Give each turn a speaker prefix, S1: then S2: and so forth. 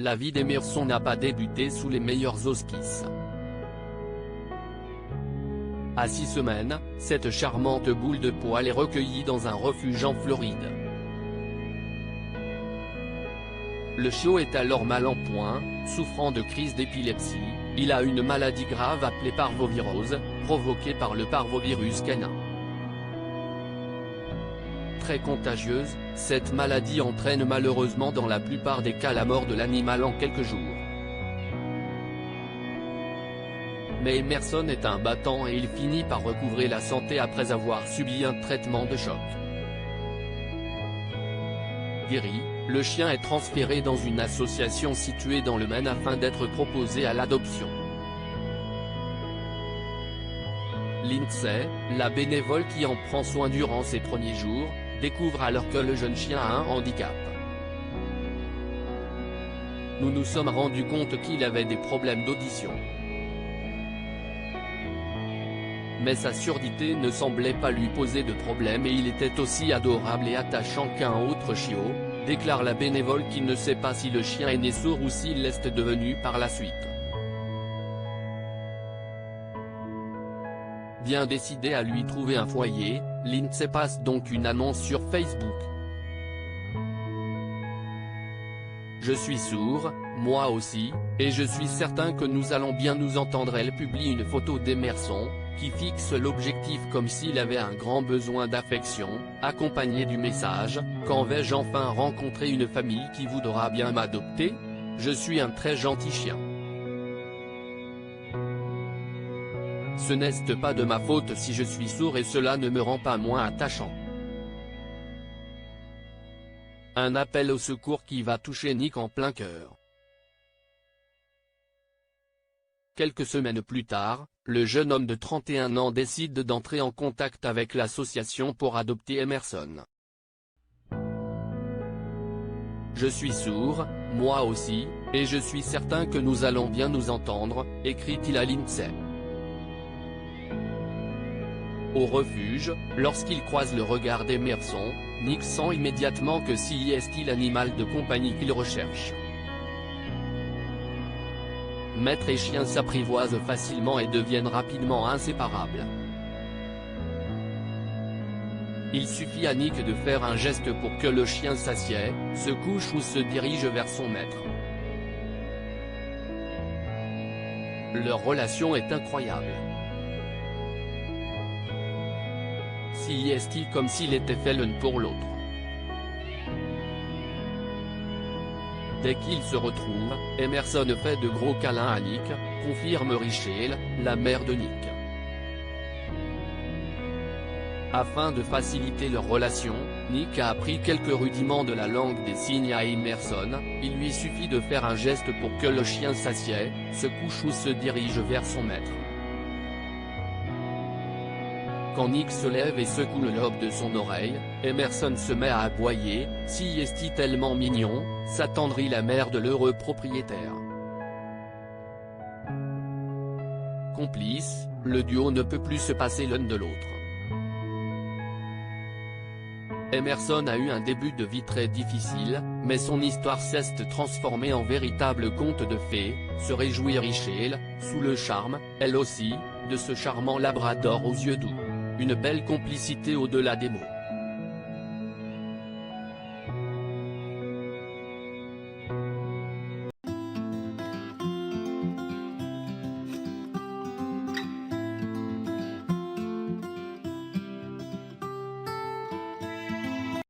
S1: la vie d'Emerson n'a pas débuté sous les meilleurs auspices. À 6 semaines, cette charmante boule de poil est recueillie dans un refuge en Floride. Le chiot est alors mal en point, souffrant de crise d'épilepsie. Il a une maladie grave appelée parvovirose, provoquée par le parvovirus canin. Très contagieuse, cette maladie entraîne malheureusement dans la plupart des cas la mort de l'animal en quelques jours. Mais Emerson est un battant et il finit par recouvrer la santé après avoir subi un traitement de choc. Guéri, le chien est transféré dans une association située dans le Maine afin d'être proposé à l'adoption. Lindsay, la bénévole qui en prend soin durant ses premiers jours, découvre alors que le jeune chien a un handicap. Nous nous sommes rendus compte qu'il avait des problèmes d'audition. Mais sa surdité ne semblait pas lui poser de problème et il était aussi adorable et attachant qu'un autre chiot, déclare la bénévole qui ne sait pas si le chien est né sourd ou s'il l'est devenu par la suite. Bien décidé à lui trouver un foyer, Lindsay passe donc une annonce sur Facebook. Je suis sourd, moi aussi, et je suis certain que nous allons bien nous entendre. Elle publie une photo d'Emerson, qui fixe l'objectif comme s'il avait un grand besoin d'affection, accompagné du message « Quand vais-je enfin rencontrer une famille qui voudra bien m'adopter ? Je suis un très gentil chien. Ce n'est pas de ma faute si je suis sourd et cela ne me rend pas moins attachant. » Un appel au secours qui va toucher Nick en plein cœur. Quelques semaines plus tard, le jeune homme de 31 ans décide d'entrer en contact avec l'association pour adopter Emerson. Je suis sourd, moi aussi, et je suis certain que nous allons bien nous entendre, écrit-il à Lindsay. Au refuge, lorsqu'il croise le regard d'Emerson, Nick sent immédiatement que c'est l'animal de compagnie qu'il recherche. Maître et chien s'apprivoisent facilement et deviennent rapidement inséparables. Il suffit à Nick de faire un geste pour que le chien s'assied, se couche ou se dirige vers son maître. Leur relation est incroyable. C'est comme s'il était fait l'un pour l'autre. Dès qu'ils se retrouvent, Emerson fait de gros câlins à Nick, confirme Rachel, la mère de Nick. Afin de faciliter leur relation, Nick a appris quelques rudiments de la langue des signes à Emerson. Il lui suffit de faire un geste pour que le chien s'assied, se couche ou se dirige vers son maître. Quand Nick se lève et secoue le lobe de son oreille, Emerson se met à aboyer. C'est tellement mignon, s'attendrit la mère de l'heureux propriétaire. Complices, le duo ne peut plus se passer l'un de l'autre. Emerson a eu un début de vie très difficile, mais son histoire s'est transformée en véritable conte de fées, se réjouit Rachel, sous le charme, elle aussi, de ce charmant labrador aux yeux doux. Une belle complicité au-delà des mots.